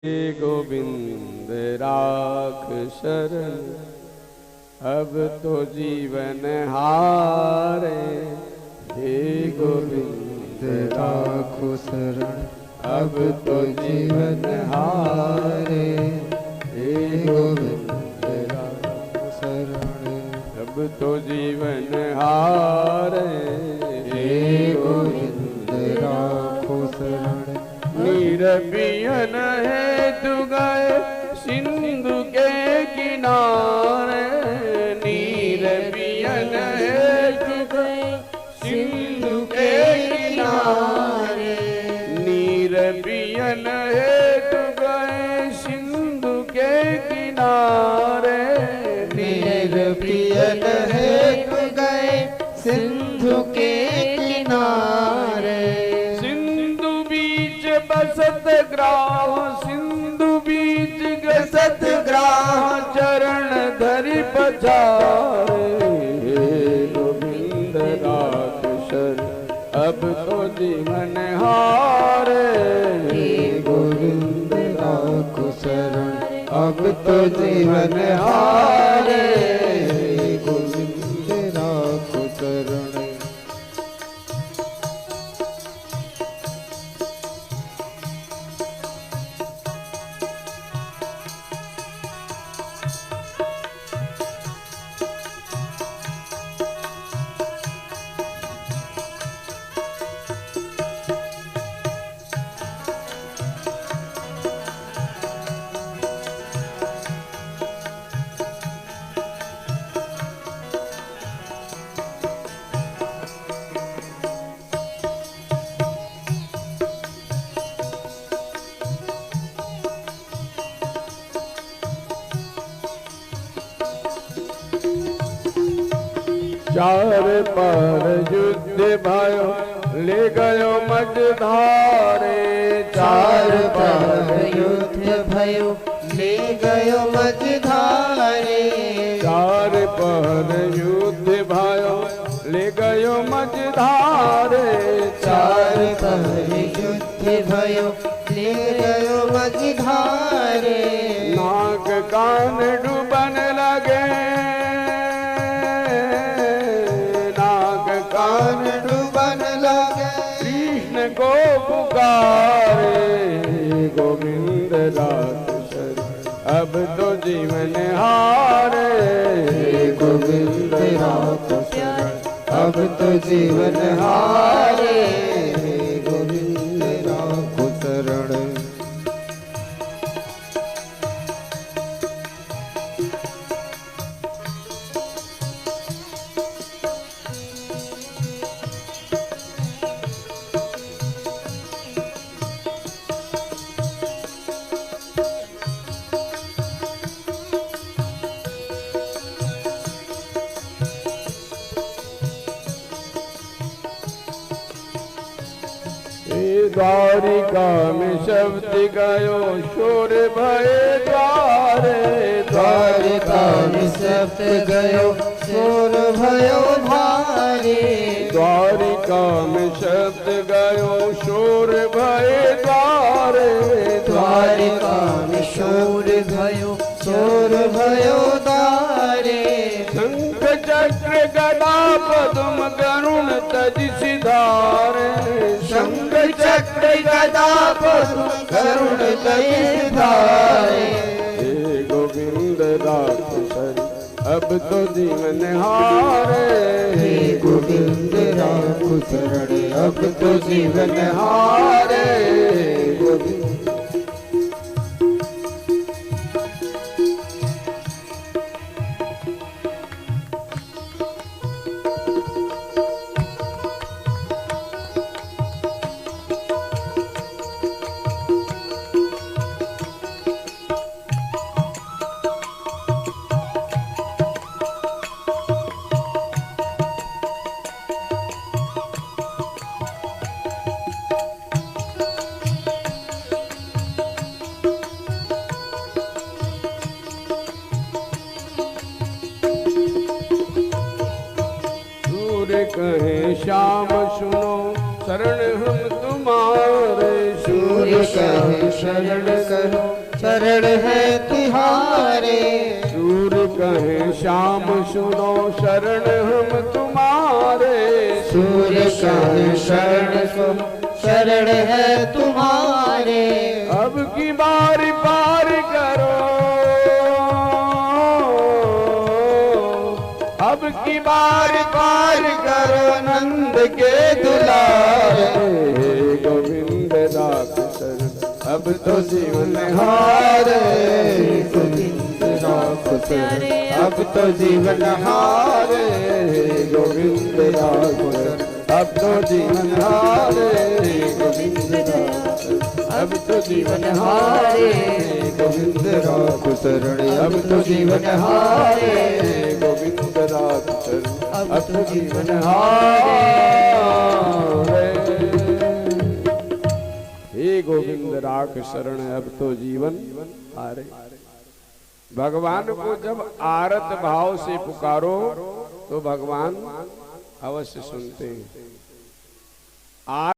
गोविंद राख शरण, अब तो जीवन हारे। हे गोविंद राखो शरण, अब तो जीवन हारे। हे गोविंद राखो शरण, अब तो जीवन हारे। हे गोविंद राखो शरण, निरपियन है तू गए सिंधु के किनारे। निरपियन है तू गए सिंधु के किनारे। निरपियन है तू गए सिंधु के किनारे। निरपियन है तू गए सिंधु के किनारे। बसत ग्राह सिंधु बीच गसत ग्राह, चरण धरि पछारे। गोविंद राख शरण, अब तो जीवन हारे। गोविंद राख शरण, अब तो जीवन हारे। गोविंद राख शरण, चार पर युद्ध भयो ले गयो मझधारे। चार पर युद्ध भयो ले गयो मझधारे। चार पर युद्ध भयो ले गयो मझधारे। चार पर युद्ध भयो ले गयो मझधारे। नाक कान डूबन लगे, कान डूबन लगे, कृष्ण को पुकारे। गोविंद राख शरण, अब तो जीवन हारे। गोविंद राख शरण, अब तो जीवन हारे। गोविंद राख शरण, द्वारिका में शब्द गयो शोर भय द्वारे। द्वारिका में शब्द गयो शोर भयो धारे। द्वारिका में शब्द गयो शोर भय द्वारे। द्वारिका में शोर भयो शोर भयो धारे। शंख चक्र गदा पद्म गरुण तज सिधारे। शंख चक्र गदा पद्म गरुण तज सिधारे। हे गोविंद राख शरण, अब तो जीवन हारे। हे गोविंद राख शरण, अब तो जीवन हारे। गोविंद कहे श्याम सुनो शरण हम तुम्हारे। सूर्य कहे शरण करो शरण है तिहारे। सूर कहे श्याम सुनो शरण हम तुम्हारे। सूर कहे शरण सुनो शरण है तुम्हारे। अब की बार पार करो, अब की बार पार करो नंद के दुलारे। गोविंद राख शरण अब तो जीवन हारे। गोविंद राख शरण अब तो जीवन हारे। गोविंद राख शरण अब तो जीवन हारे। गोविंद राख शरण अब तो जीवन हारे। गोविंद राख शरण अब तो जीवन हारे। गोविंद राख शरण अब तो जीवन हारे। हे गोविंद राख शरण अब तो जीवन हारे। भगवान को जब आरत भाव से पुकारो तो भगवान अवश्य सुनते हैं।